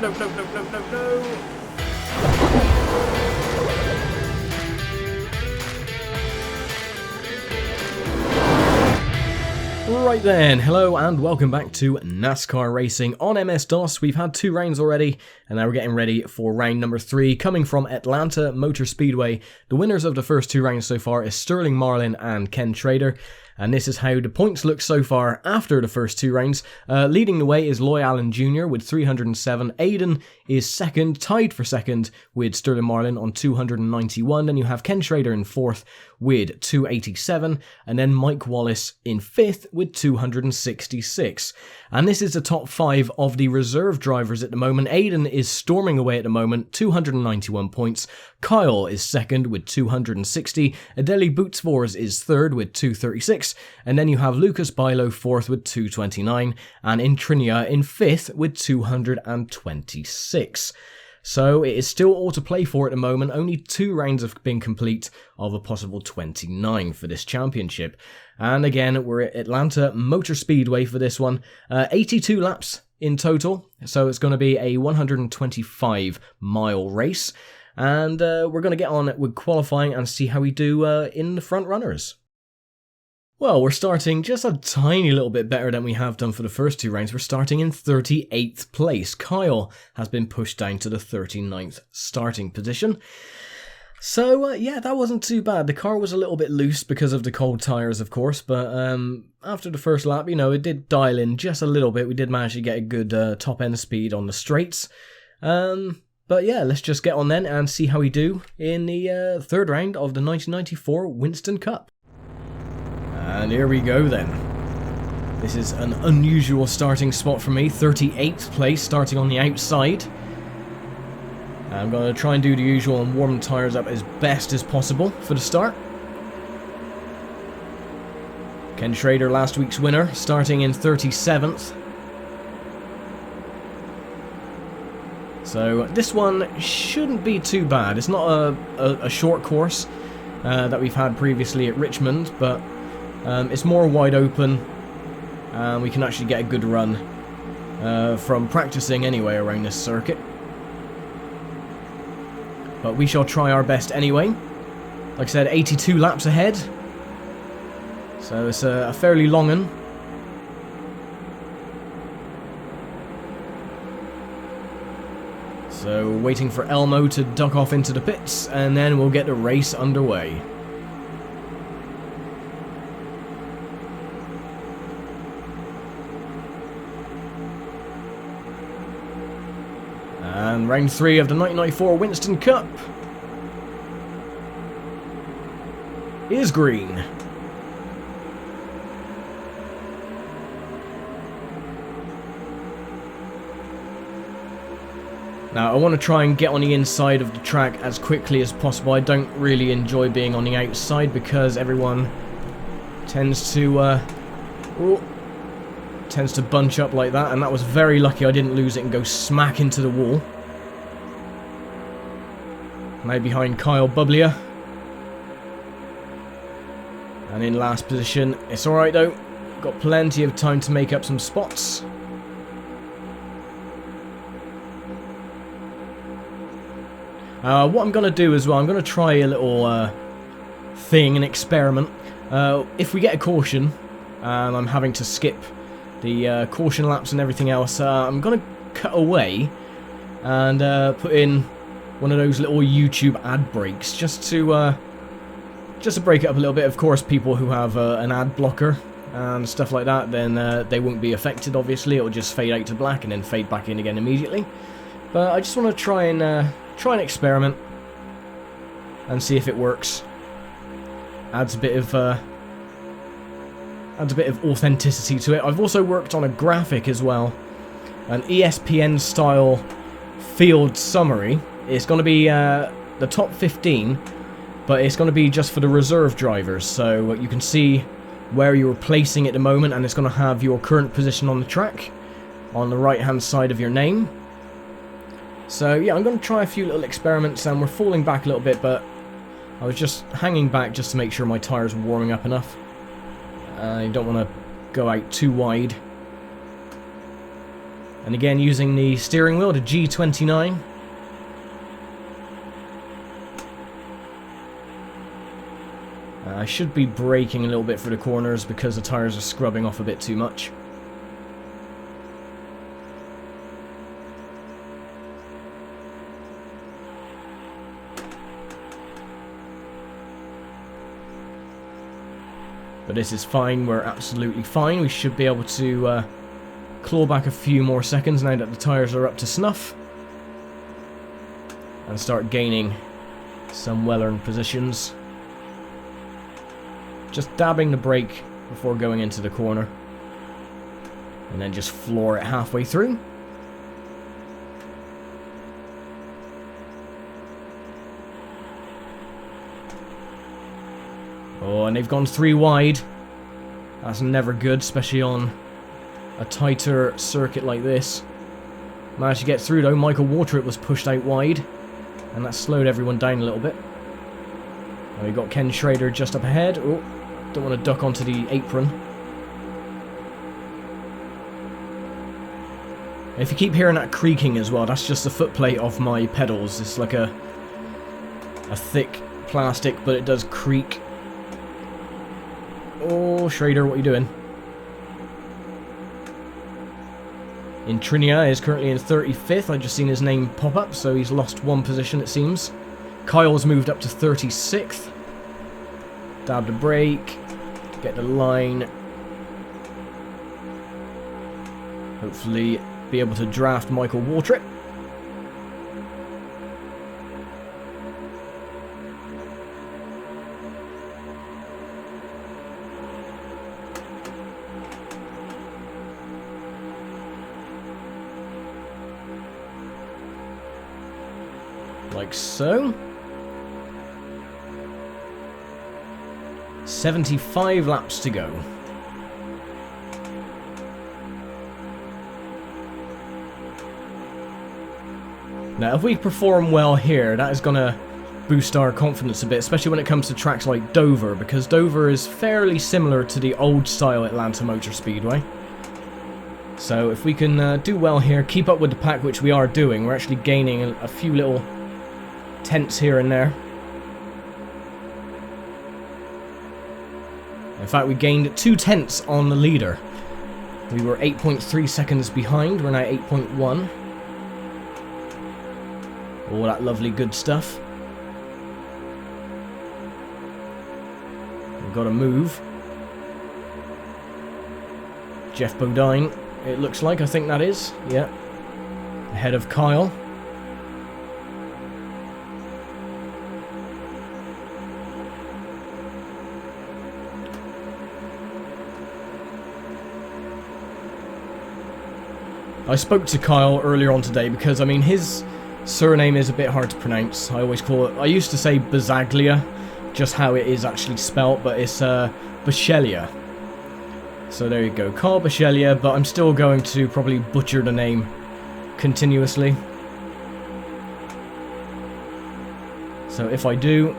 no, no, no, no, no, no. Right then, hello and welcome back to NASCAR Racing on MS-DOS. We've had 2 rounds already, and now we're getting ready for round number 3, coming from Atlanta Motor Speedway. The winners of the first 2 rounds so far is Sterling Marlin and Ken Trader. And this is how the points look so far after the first 2 rounds. Leading the way is Loy Allen Jr. with 307. Aiden is second, tied for second with Sterling Marlin on 291. Then you have Ken Schrader in 4th with 287. And then Mike Wallace in 5th with 266. And this is the top 5 of the reserve drivers at the moment. Aiden is storming away at the moment, 291 points. Kyle is second with 260. Adeli Bootsfors is third with 236. And then you have Lucas Bilo 4th with 229. And Intrinia in 5th with 226. So it is still all to play for at the moment. Only 2 rounds have been complete of a possible 29 for this championship. And again, we're at Atlanta Motor Speedway for this one. 82 laps in total. So it's going to be a 125-mile race. And we're going to get on with qualifying and see how we do in the front runners. Well, we're starting just a tiny little bit better than we have done for the first 2 rounds. We're starting in 38th place. Kyle has been pushed down to the 39th starting position. So, yeah, that wasn't too bad. The car was a little bit loose because of the cold tyres, of course, but after the first lap, you know, it did dial in just a little bit. We did manage to get a good top-end speed on the straights. But yeah, let's just get on then and see how we do in the 3rd round of the 1994 Winston Cup. And here we go then. This is an unusual starting spot for me, 38th place, starting on the outside. I'm going to try and do the usual and warm the tyres up as best as possible for the start. Ken Schrader, last week's winner, starting in 37th. So this one shouldn't be too bad. It's not a short course that we've had previously at Richmond, but it's more wide open, and we can actually get a good run from practicing anyway around this circuit. But we shall try our best anyway. Like I said, 82 laps ahead, so it's a fairly long one. So waiting for Elmo to duck off into the pits, and then we'll get the race underway. And round 3 of the 1994 Winston Cup is green. Now, I want to try and get on the inside of the track as quickly as possible. I don't really enjoy being on the outside because everyone tends to bunch up like that, and that was very lucky I didn't lose it and go smack into the wall. Now behind Kyle Bublier. And in last position. It's alright though. Got plenty of time to make up some spots. What I'm going to do as well, I'm going to try a little an experiment. If we get a caution, and I'm having to skip the caution laps and everything else, I'm going to cut away and put in one of those little YouTube ad breaks just to break it up a little bit. Of course, people who have an ad blocker and stuff like that, then they won't be affected, obviously. It'll just fade out to black and then fade back in again immediately. But I just want to try and experiment and see if it works. Adds a bit of authenticity to it. I've also worked on a graphic as well, an ESPN style field summary. It's going to be the top 15, but it's going to be just for the reserve drivers, so you can see where you're placing at the moment, and it's going to have your current position on the track on the right hand side of your name. So yeah, I'm going to try a few little experiments, and we're falling back a little bit, but I was just hanging back just to make sure my tyres were warming up enough. I don't want to go out too wide. And again, using the steering wheel, the G29. I should be braking a little bit for the corners because the tyres are scrubbing off a bit too much. But this is fine, we're absolutely fine. We should be able to claw back a few more seconds now that the tyres are up to snuff. And start gaining some well-earned positions. Just dabbing the brake before going into the corner. And then just floor it halfway through. Oh, and they've gone 3 wide. That's never good, especially on a tighter circuit like this. Managed to get through though. Michael Waltrip was pushed out wide, and that slowed everyone down a little bit. Now we got Ken Schrader just up ahead. Oh, don't want to duck onto the apron. If you keep hearing that creaking as well, that's just the footplate of my pedals. It's like a thick plastic, but it does creak. Oh, Schrader, what are you doing? Intrinia is currently in 35th. I just seen his name pop up, so he's lost 1 position, it seems. Kyle's moved up to 36th. Dab the brake. Get the line. Hopefully be able to draft Michael Waltrip. Like so. 75 laps to go. Now, if we perform well here, that is going to boost our confidence a bit, especially when it comes to tracks like Dover, because Dover is fairly similar to the old-style Atlanta Motor Speedway. So if we can do well here, keep up with the pack, which we are doing, we're actually gaining a few little tenths here and there. In fact, we gained 2 tenths on the leader. We were 8.3 seconds behind, we're now 8.1. All that lovely good stuff. We've got to move. Jeff Bodine, it looks like, I think that is. Yeah. Ahead of Kyle. I spoke to Kyle earlier on today because, I mean, his surname is a bit hard to pronounce. I always call it, I used to say Bazaglia, just how it is actually spelt, but it's Bachelia. So there you go, Carl Bachelia, but I'm still going to probably butcher the name continuously. So if I do,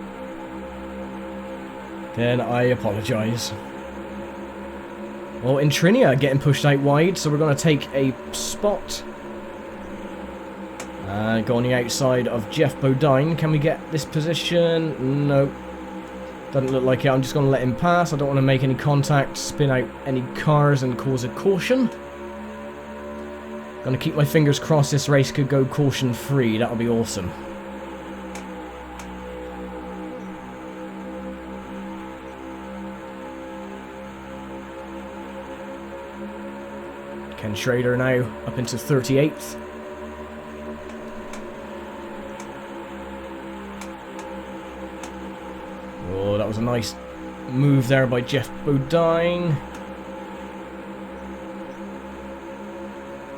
then I apologise. Well, Intrinia getting pushed out wide, so we're going to take a spot. Go on the outside of Jeff Bodine. Can we get this position? No. Doesn't look like it. I'm just going to let him pass. I don't want to make any contact, spin out any cars and cause a caution. Going to keep my fingers crossed this race could go caution free. That would be awesome. Ken Schrader now up into 38th. Oh, that was a nice move there by Jeff Bodine.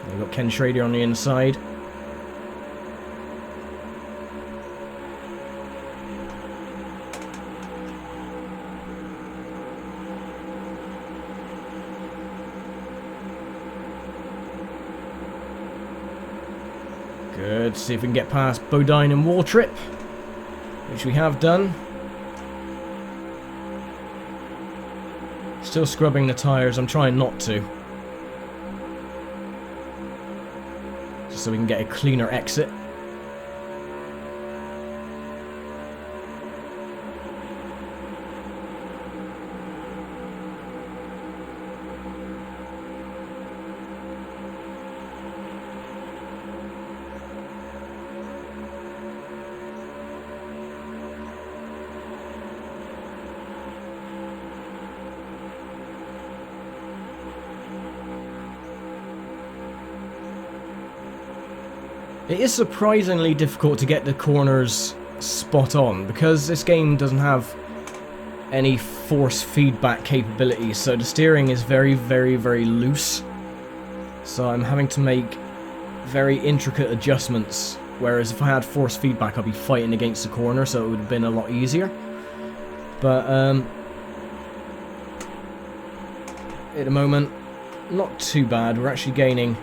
We've got Ken Schrader on the inside. Good, see if we can get past Bodine and Waltrip, which we have done. Still scrubbing the tyres, I'm trying not to. just so we can get a cleaner exit. It is surprisingly difficult to get the corners spot on because this game doesn't have any force feedback capabilities, so the steering is very, very, very loose. So I'm having to make very intricate adjustments, whereas if I had force feedback I'd be fighting against the corner, so it would have been a lot easier. But at the moment, not too bad. We're actually gaining,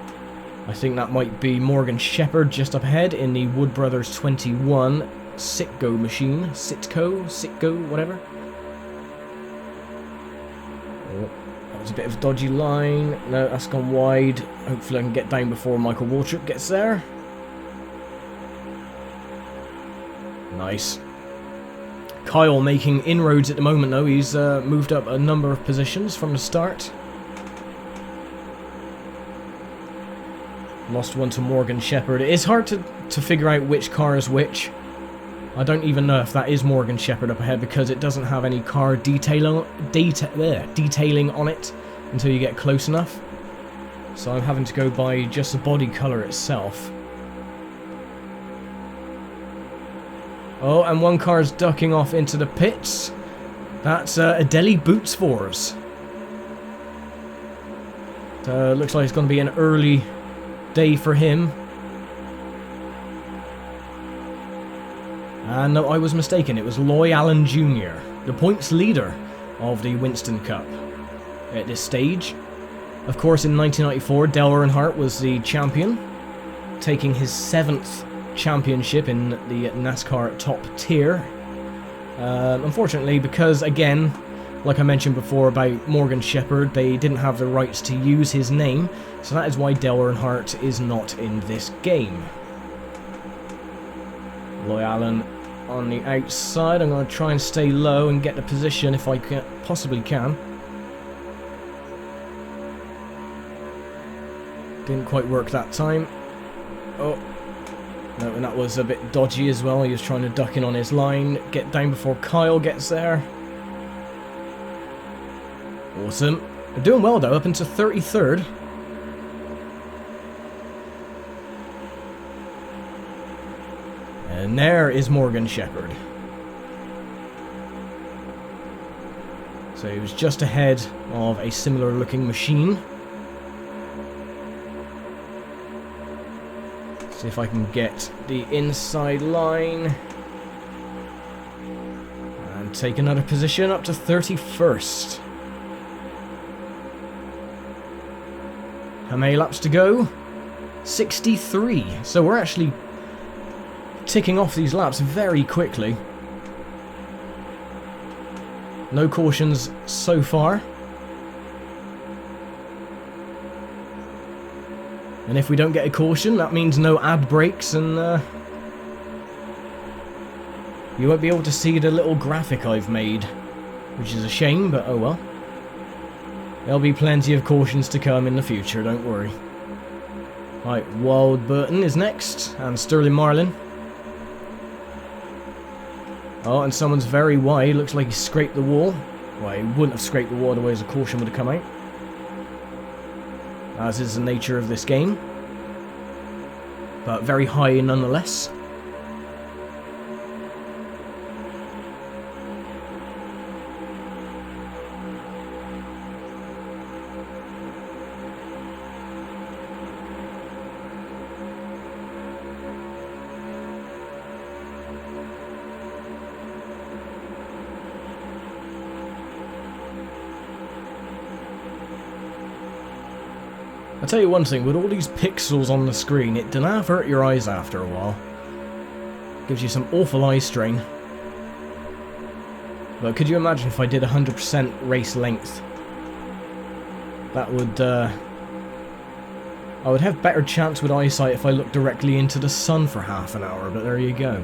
I think that might be Morgan Shepherd just up ahead in the Wood Brothers 21 Sitco machine. Sitco, whatever. Oh, that was a bit of a dodgy line. No, that's gone wide. Hopefully I can get down before Michael Waltrip gets there. Nice. Kyle making inroads at the moment though. He's moved up a number of positions from the start. Lost one to Morgan Shepherd. It is hard to figure out which car is which. I don't even know if that is Morgan Shepherd up ahead because it doesn't have any car detailing on it until you get close enough. So I'm having to go by just the body colour itself. Oh, and one car's ducking off into the pits. That's Adeli Boots Fours. Looks like it's going to be an early day for him. And no, I was mistaken. It was Loy Allen Jr., the points leader of the Winston Cup at this stage. Of course, in 1994, Dale Earnhardt was the champion, taking his 7th championship in the NASCAR top tier. Unfortunately, because again, like I mentioned before about Morgan Shepherd, they didn't have the rights to use his name, so that is why Dale Earnhardt is not in this game. Loy Allen on the outside. I'm going to try and stay low and get the position if I possibly can. Didn't quite work that time. Oh, no, and that was a bit dodgy as well. He was trying to duck in on his line, get down before Kyle gets there. Awesome. They're doing well though, up into 33rd. And there is Morgan Shepherd. So he was just ahead of a similar looking machine. See if I can get the inside line. And take another position up to 31st. How many laps to go? 63. So we're actually ticking off these laps very quickly. No cautions so far. And if we don't get a caution, that means no ad breaks, and you won't be able to see the little graphic I've made, which is a shame, but oh well. There'll be plenty of cautions to come in the future, don't worry. Right, Wild Burton is next, and Sterling Marlin. Oh, and someone's very wide. Looks like he scraped the wall. Well, he wouldn't have scraped the wall, otherwise a caution would have come out. As is the nature of this game. But very high nonetheless. I'll tell you one thing, with all these pixels on the screen, it doesn't hurt your eyes after a while. Gives you some awful eye strain. But could you imagine if I did 100% race length? That would I would have better chance with eyesight if I looked directly into the sun for half an hour, but there you go.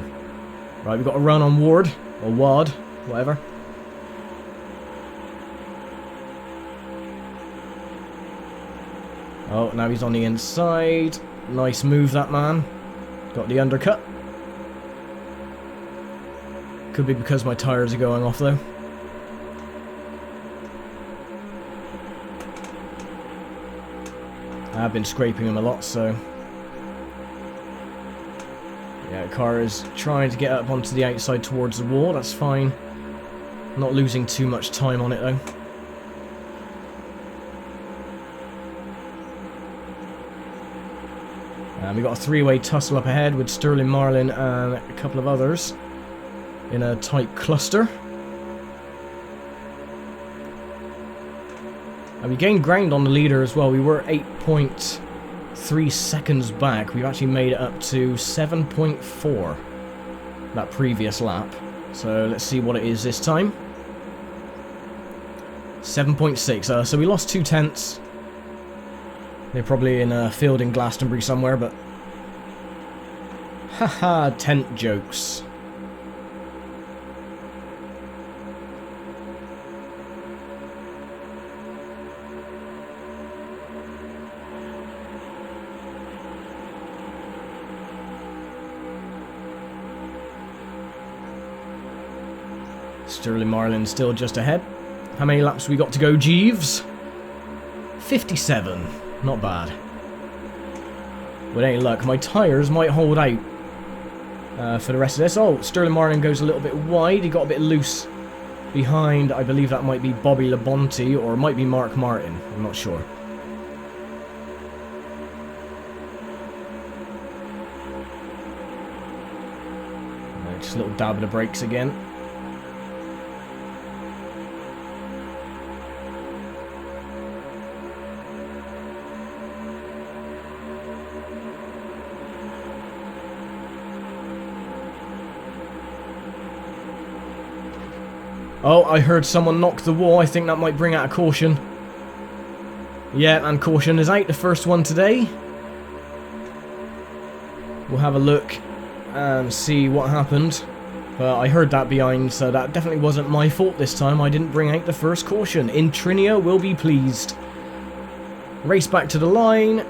Right, we've got a run on Ward, or Wad, whatever. Oh, now he's on the inside. Nice move, that man. Got the undercut. Could be because my tyres are going off, though. I've been scraping them a lot, so... yeah, the car is trying to get up onto the outside towards the wall. That's fine. Not losing too much time on it, though. And we got a three-way tussle up ahead with Sterling Marlin and a couple of others in a tight cluster. And we gained ground on the leader as well. We were 8.3 seconds back. We've actually made it up to 7.4 that previous lap. So let's see what it is this time. 7.6. So we lost 2 tenths. They're probably in a field in Glastonbury somewhere, but... haha, tent jokes. Sterling Marlin still just ahead. How many laps we got to go, Jeeves? 57. Not bad. With any luck, my tyres might hold out for the rest of this. Oh, Sterling Marlin goes a little bit wide. He got a bit loose behind. I believe that might be Bobby Labonte, or it might be Mark Martin. I'm not sure. Just a little dab of the brakes again. Oh, I heard someone knock the wall. I think that might bring out a caution. Yeah, and caution is out. The first one today. We'll have a look and see what happened. But I heard that behind, so that definitely wasn't my fault this time. I didn't bring out the first caution. Intrinia will be pleased. Race back to the line.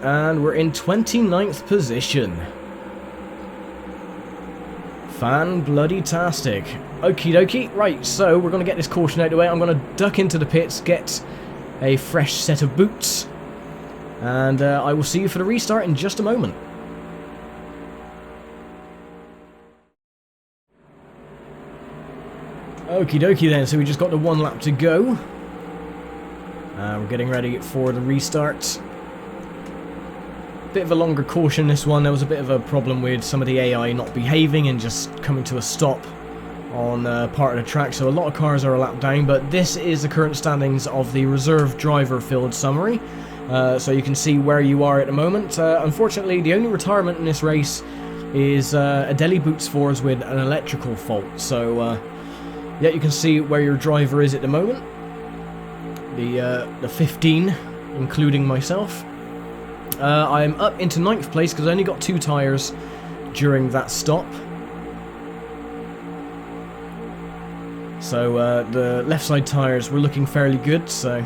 And we're in 29th position. Fan-bloody-tastic. Okie dokie. Right, so we're going to get this caution out of the way. I'm going to duck into the pits, get a fresh set of boots. And I will see you for the restart in just a moment. Okie dokie then, so we just got the 1 lap to go. We're getting ready for the restart. Bit of a longer caution this one. There was a bit of a problem with some of the AI not behaving and just coming to a stop on part of the track, so a lot of cars are a lap down, but this is the current standings of the reserve driver field summary, so you can see where you are at the moment. Unfortunately, the only retirement in this race is Adeli Boots 4s with an electrical fault, so yeah, you can see where your driver is at the moment. The 15, including myself. I'm up into 9th place because I only got 2 tyres during that stop. So the left side tyres were looking fairly good, so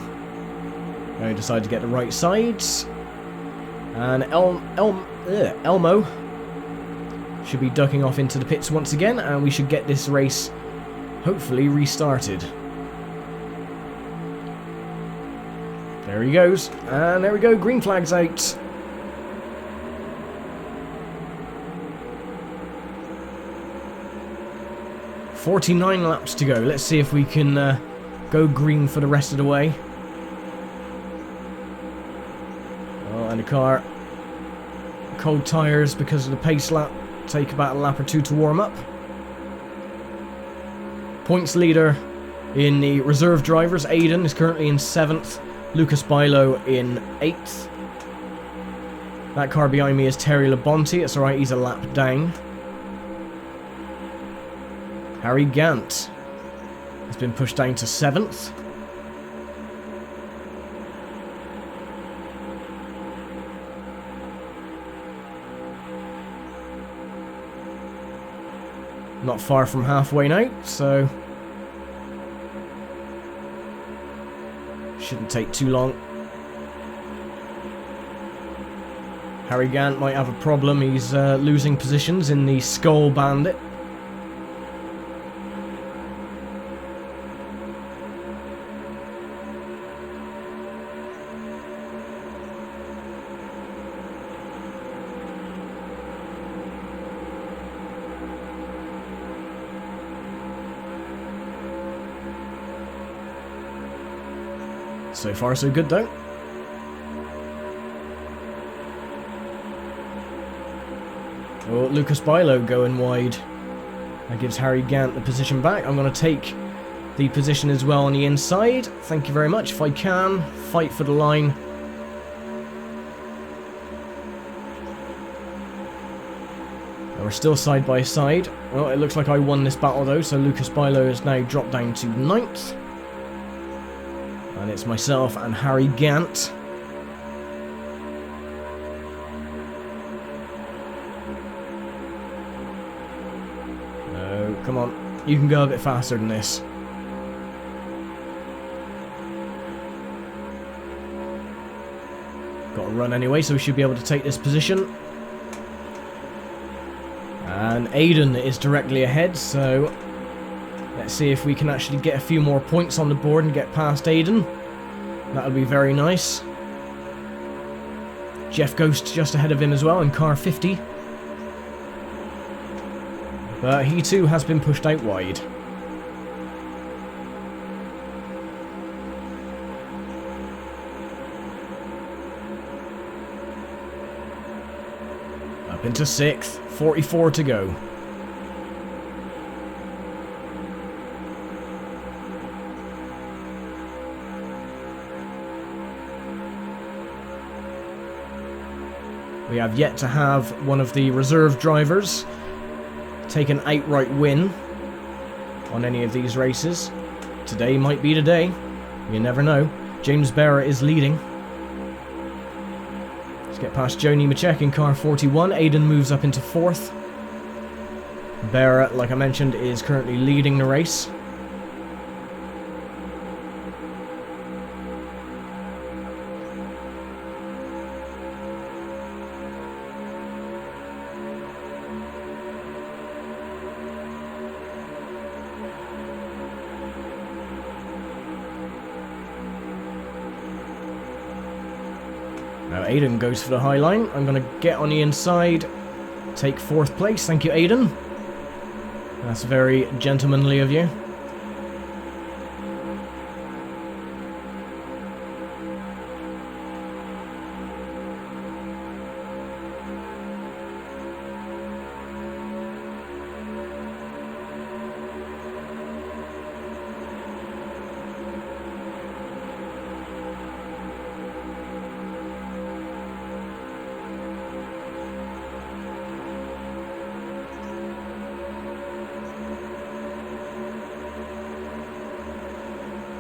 I decided to get the right sides. And Elmo should be ducking off into the pits once again, and we should get this race hopefully restarted. There he goes, and there we go, green flag's out. "49 laps to go. Let's see if we can go green for the rest of the way. Oh, and the car, cold tyres because of the pace lap, take about a lap or 2 to warm up. Points leader in the reserve drivers, Aiden, is currently in 7th. Lucas Bilo in 8th. That car behind me is Terry Labonte. It's alright, he's a lap down. Harry Gant has been pushed down to 7th. Not far from halfway now, so shouldn't take too long. Harry Gant might have a problem. He's losing positions in the Skull Bandit. So far, so good, though. Oh, Lucas Bilo going wide. That gives Harry Gant the position back. I'm going to take the position as well on the inside. Thank you very much. If I can, fight for the line. And we're still side by side. Well, it looks like I won this battle, though, so Lucas Bilo has now dropped down to 9th. And it's myself and Harry Gant. No, come on. You can go a bit faster than this. Got to run anyway, so we should be able to take this position. And Aiden is directly ahead, so let's see if we can actually get a few more points on the board and get past Aiden. That would be very nice. Jeff Ghost just ahead of him as well in car 50. But he too has been pushed out wide. Up into 6th, 44 to go. We have yet to have one of the reserve drivers take an outright win on any of these races. Today might be the day. You never know. James Barrett is leading. Let's get past Joni Machek in car 41. Aiden moves up into 4th. Barrett, like I mentioned, is currently leading the race. Now Aiden goes for the high line. I'm going to get on the inside, take 4th place. Thank you, Aiden. That's very gentlemanly of you.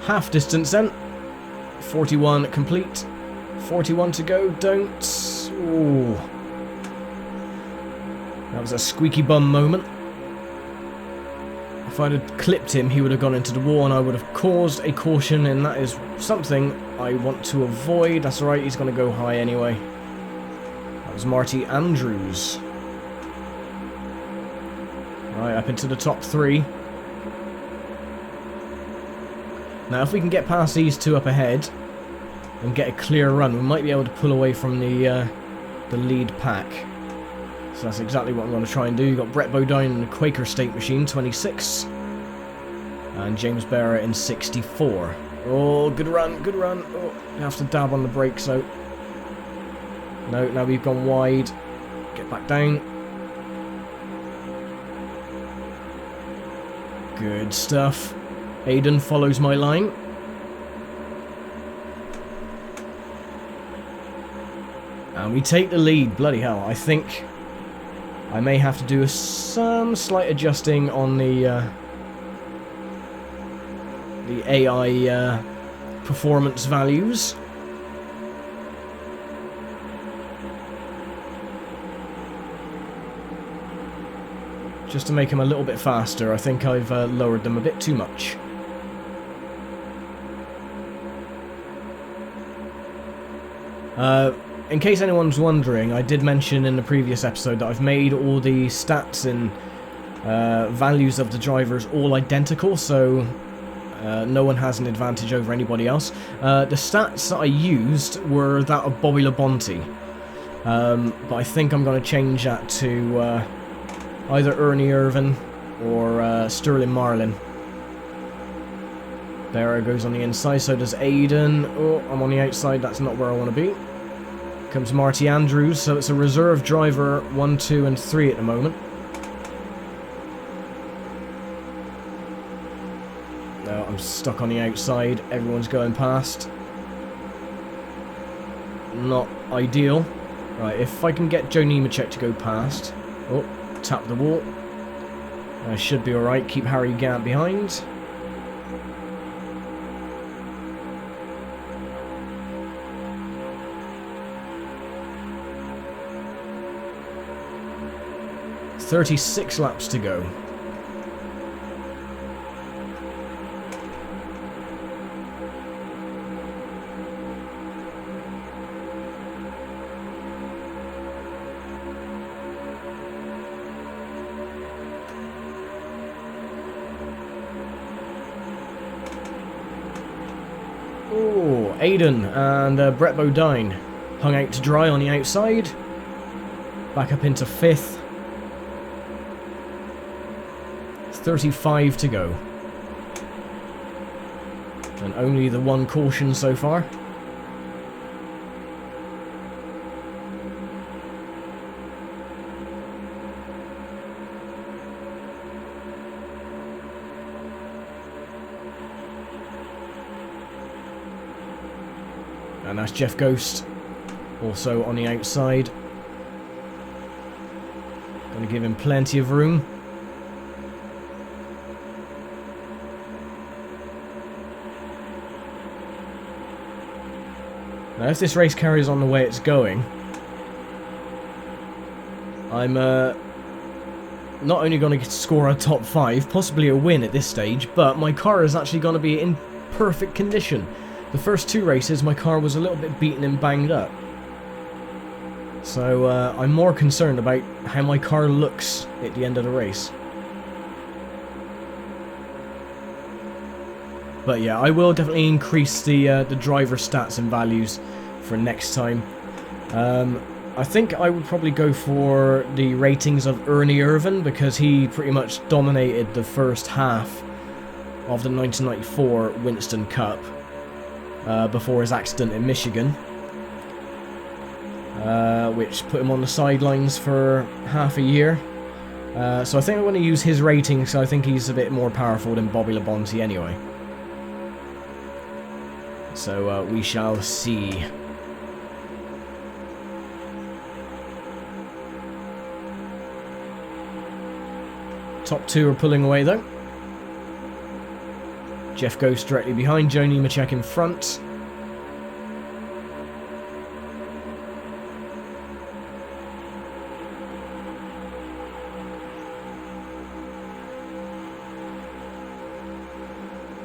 Half distance then. 41 complete. 41 to go. Don't. Ooh. That was a squeaky bum moment. If I'd have clipped him, he would have gone into the wall and I would have caused a caution, and that is something I want to avoid. That's alright, he's going to go high anyway. That was Marty Andrews. Right, up into the top 3. Now, if we can get past these two up ahead and get a clear run, we might be able to pull away from the lead pack. So that's exactly what I'm going to try and do. You've got Brett Bodine in the Quaker State Machine, 26. And James Barrett in 64. Oh, good run, good run. Oh, you have to dab on the brakes, so. No, now we've gone wide. Get back down. Good stuff. Aiden follows my line. And we take the lead. Bloody hell. I think I may have to do some slight adjusting on the AI performance values. just to make him a little bit faster. I think I've lowered them a bit too much. In case anyone's wondering, I did mention in the previous episode that I've made all the stats and values of the drivers all identical, so no one has an advantage over anybody else. The stats that I used were that of Bobby Labonte, but I think I'm going to change that to either Ernie Irvin or Sterling Marlin. There goes on the inside, so does Aiden. Oh, I'm on the outside, that's not where I want to be. Comes Marty Andrews, so it's a reserve driver 1, 2 and 3 at the moment. No, I'm stuck on the outside, everyone's going past. Not ideal. Right, if I can get Joe Nemechek to go past. Oh, tap the wall. I should be alright, keep Harry Gant behind. "36 laps to go." Oh, Aiden and Brett Bodine hung out to dry on the outside. Back up into 5th. 35 to go. And only the one caution so far. And that's Jeff Ghost, also on the outside. Going to give him plenty of room. Now, if this race carries on the way it's going, I'm not only going to score a top 5, possibly a win at this stage, but my car is actually going to be in perfect condition. The first 2 races, my car was a little bit beaten and banged up. So I'm more concerned about how my car looks at the end of the race. But yeah, I will definitely increase the driver stats and values for next time. I think I would probably go for the ratings of Ernie Irvin, because he pretty much dominated the first half of the 1994 Winston Cup before his accident in Michigan, which put him on the sidelines for half a year. So I think I'm going to use his ratings, so I think he's a bit more powerful than Bobby Labonte anyway. So we shall see. Top 2 are pulling away though. Jeff Ghost directly behind, Joe Nemechek in front.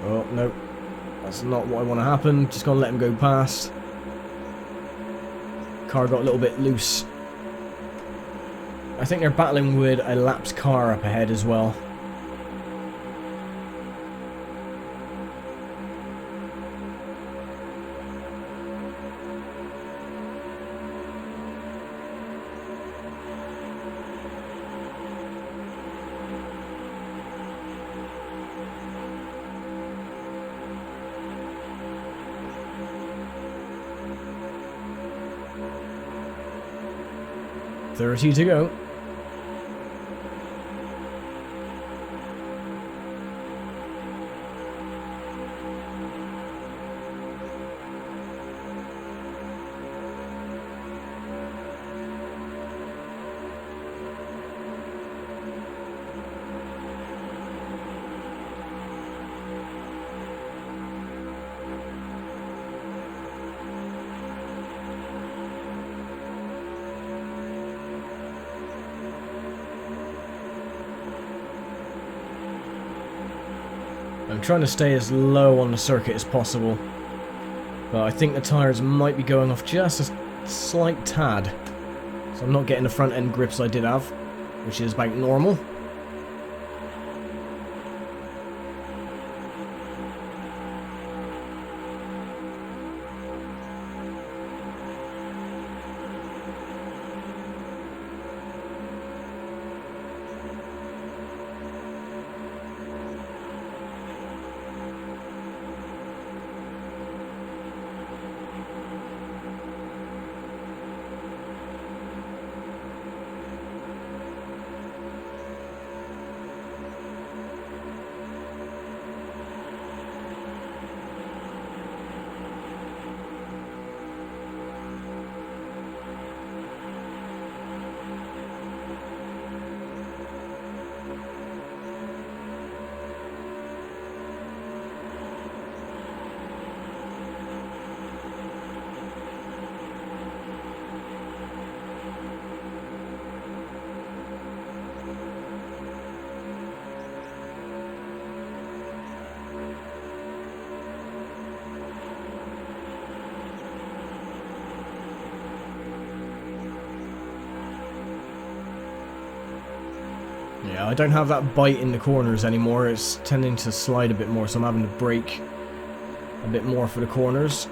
Oh, no. That's not what I want to happen. Just going to let him go past. Car got a little bit loose. I think they're battling with a lapped car up ahead as well. $30 to go. I'm trying to stay as low on the circuit as possible, but I think the tyres might be going off just a slight tad, so I'm not getting the front end grips I did have, which is about normal. Yeah, I don't have that bite in the corners anymore. It's tending to slide a bit more, so I'm having to brake a bit more for the corners.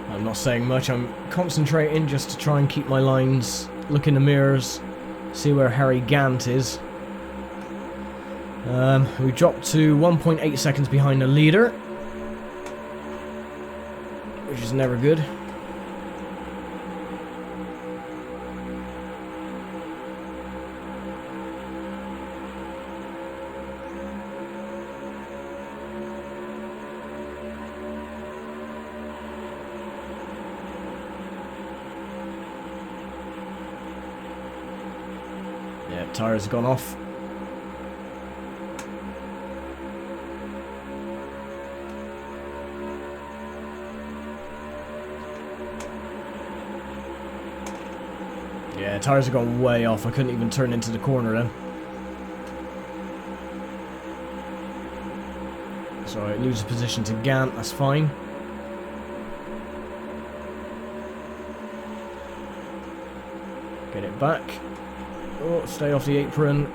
I'm not saying much, I'm concentrating just to try and keep my lines, look in the mirrors, see where Harry Gant is. We dropped to 1.8 seconds behind the leader, which is never good. Yeah, tires have gone off. Yeah, tires have gone way off. I couldn't even turn into the corner then. So I lose position to Gant, that's fine. Get it back. Oh, stay off the apron.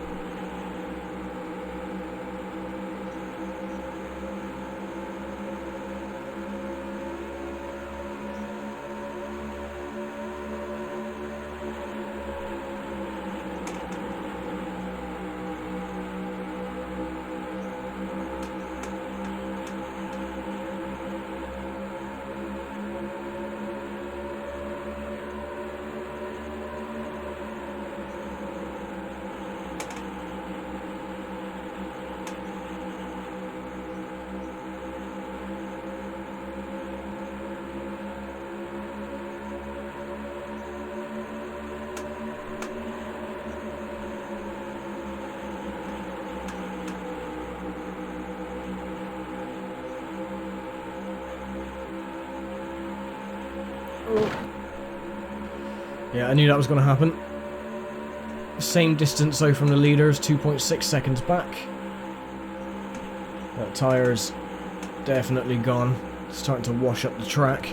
Yeah, I knew that was going to happen. Same distance though from the leaders, 2.6 seconds back. That tyre's definitely gone. It's starting to wash up the track.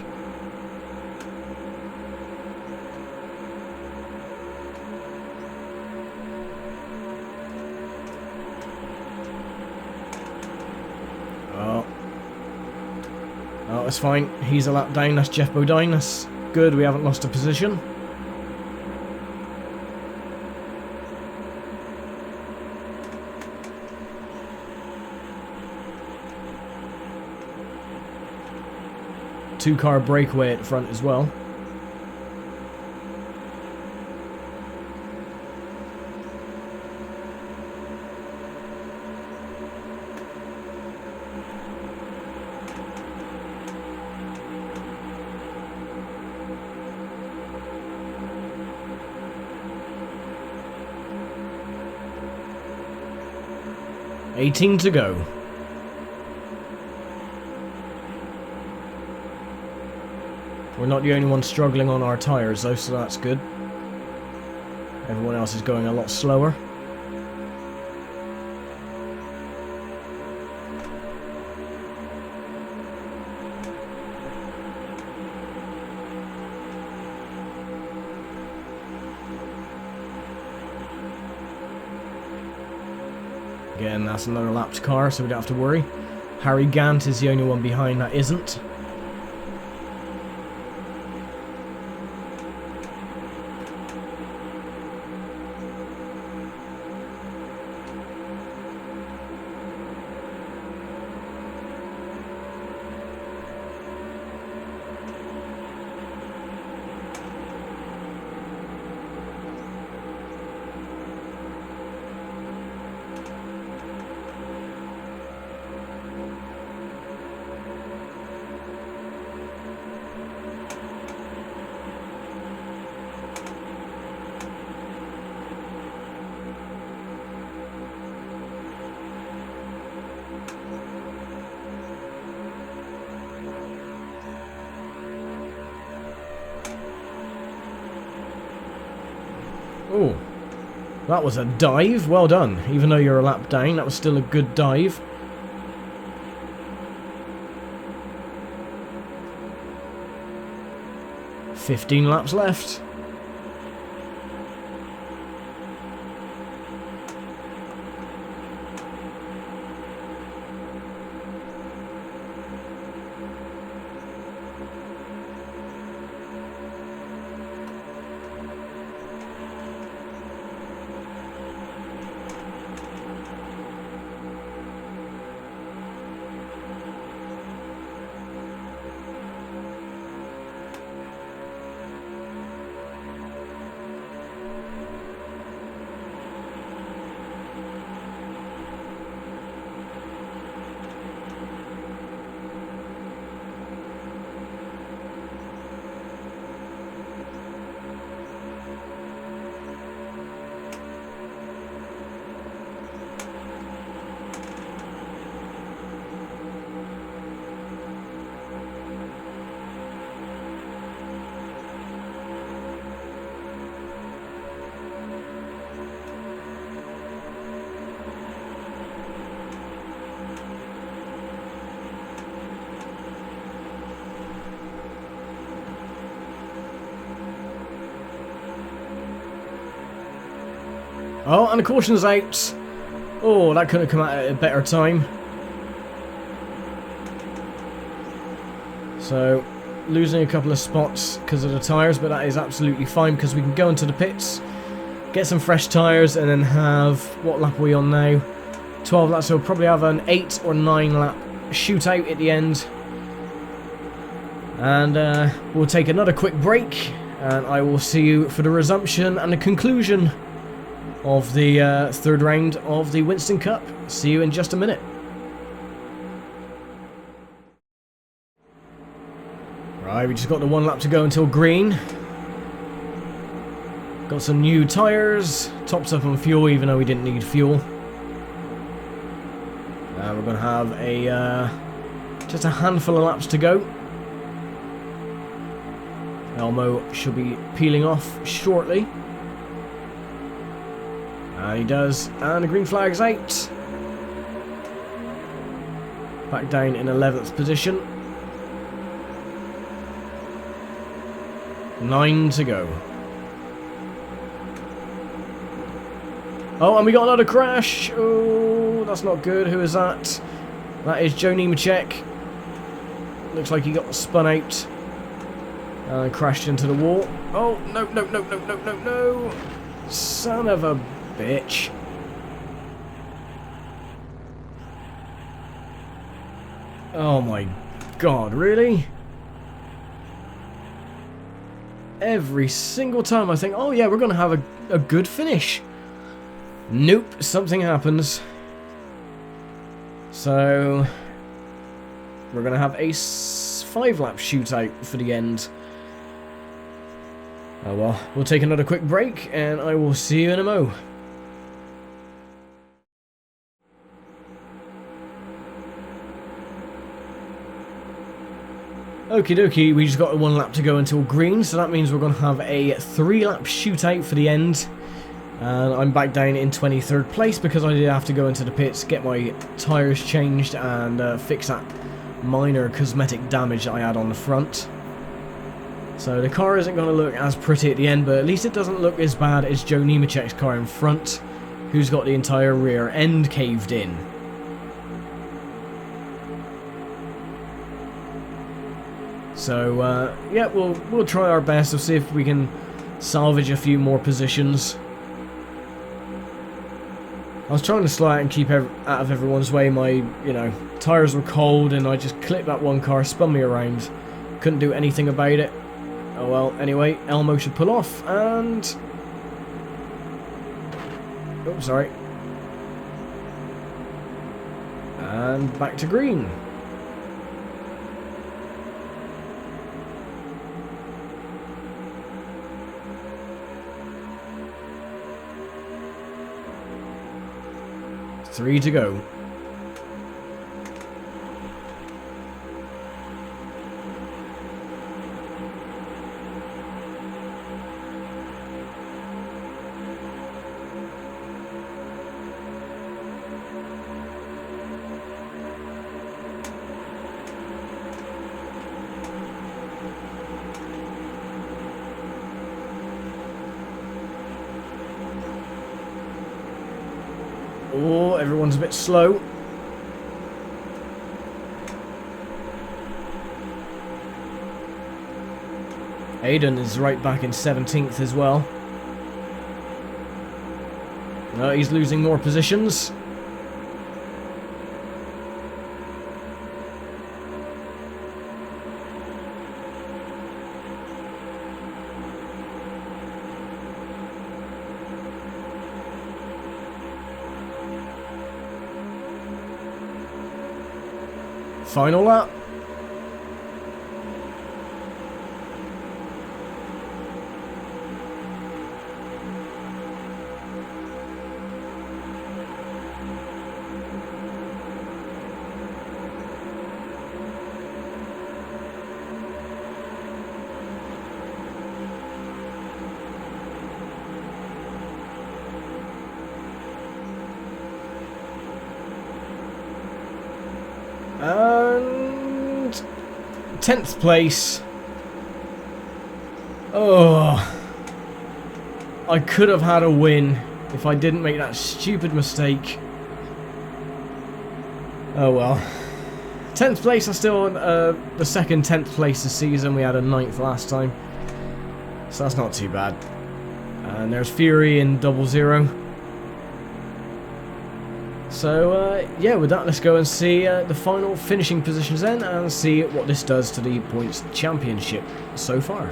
Oh. Oh, it's fine. He's a lap down. That's Jeff Bodine. That's good. We haven't lost a position. Two-car breakaway at the front as well. $18 to go. We're not the only ones struggling on our tyres though, so that's good. Everyone else is going a lot slower. Again, that's another lapped car, so we don't have to worry. Harry Gant is the only one behind that isn't. Oh, that was a dive. Well done. Even though you're a lap down, that was still a good dive. "15 laps left. Oh, and the caution's out. Oh, that could have come out at a better time. So, losing a couple of spots because of the tyres, but that is absolutely fine because we can go into the pits, get some fresh tyres, and then have, what lap are we on now? 12 laps, so we'll probably have an 8 or 9 lap shootout at the end. And we'll take another quick break, and I will see you for the resumption and the conclusion of the third round of the Winston Cup. See you in just a minute. Right, we just got the 1 lap to go until green. Got some new tyres, tops up on fuel even though we didn't need fuel. We're going to have a just a handful of laps to go. Elmo should be peeling off shortly. He does, and the green flag's out. Back down in 11th position. 9 to go. Oh, and we got another crash. Oh, that's not good. Who is that? That is Joe Nemechek. Looks like he got spun out and crashed into the wall. Oh, no, no, no, no, no, no, no. Son of a bitch. Oh my god, really? Every single time I think, oh yeah, we're going to have a good finish. Nope, something happens. So, we're going to have a 5-lap shootout for the end. Oh well, we'll take another quick break and I will see you in a mo. Okie dokie, we just got 1 lap to go until green, so that means we're going to have a 3-lap shootout for the end. And I'm back down in 23rd place because I did have to go into the pits, get my tyres changed and fix that minor cosmetic damage that I had on the front. So the car isn't going to look as pretty at the end, but at least it doesn't look as bad as Joe Nemechek's car in front, who's got the entire rear end caved in. So, yeah, we'll try our best to see if we can salvage a few more positions. I was trying to slow out and keep out of everyone's way. My, tyres were cold and I just clipped that one car, spun me around. Couldn't do anything about it. Oh well, anyway, Elmo should pull off and... Oh, sorry. And back to green. Three to go. Oh, everyone's a bit slow. Aiden is right back in 17th as well. No, he's losing more positions. Final lap. And 10th place. Oh, I could have had a win if I didn't make that stupid mistake. Oh well. 10th place. I still the second 10th place this season. We had a 9th last time, so that's not too bad. And there's Fury in 00. So, yeah, with that, let's go and see the final finishing positions then and see what this does to the points championship so far.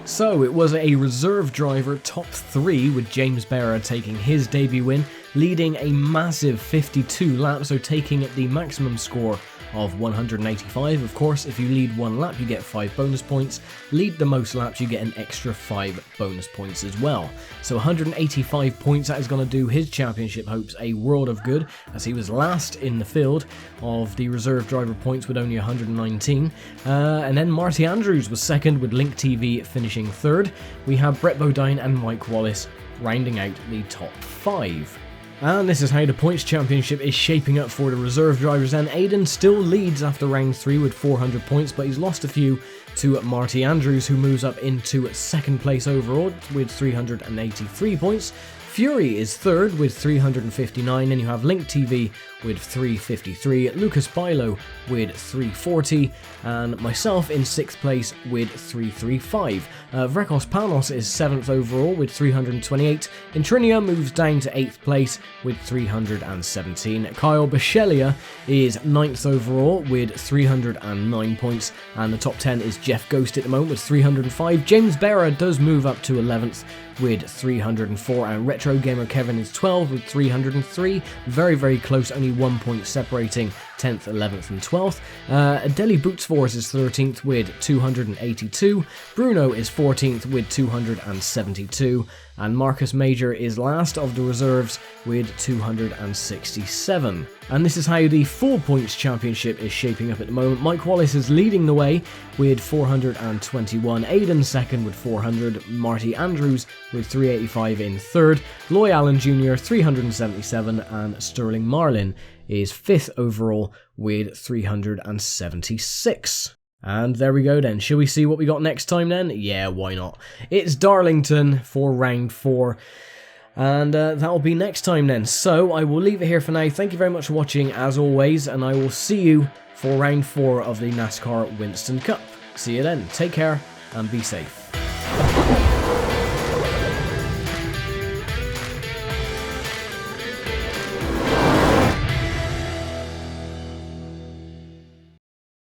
So, it was a reserve driver top 3 with James Berra taking his debut win, leading a massive 52 laps, so taking the maximum score of 185. Of course, if you lead 1 lap, you get 5 bonus points. Lead the most laps, you get an extra 5 bonus points as well. So 185 points, that is going to do his championship hopes a world of good, as he was last in the field of the reserve driver points with only 119. And then Marty Andrews was second, with Link TV finishing third. We have Brett Bodine and Mike Wallace rounding out the top 5. And this is how the points championship is shaping up for the reserve drivers, and Aiden still leads after round 3 with 400 points, but he's lost a few to Marty Andrews, who moves up into second place overall with 383 points. Fury is third with 359, and you have Link TV with 353, Lucas Bailo with 340, and myself in 6th place with 335. Vrekos Panos is 7th overall with 328. Intrinia moves down to 8th place with 317. Kyle Bichelia is 9th overall with 309 points, and the top 10 is Jeff Ghost at the moment with 305. James Berra does move up to 11th with 304, and Retro Gamer Kevin is 12th with 303. Very, very close, only 1 point separating 10th, 11th and 12th. Adeli Boots Force is 13th with 282. Bruno is 14th with 272. And Marcus Major is last of the reserves with 267. And this is how the full points championship is shaping up at the moment. Mike Wallace is leading the way with 421, Aidan second with 400, Marty Andrews with 385 in third, Loy Allen Jr. 377, and Sterling Marlin is 5th overall with 376. And there we go then. Shall we see what we got next time then? Yeah, why not? It's Darlington for round 4. And that'll be next time then. So I will leave it here for now. Thank you very much for watching as always, and I will see you for round 4 of the NASCAR Winston Cup. See you then. Take care and be safe.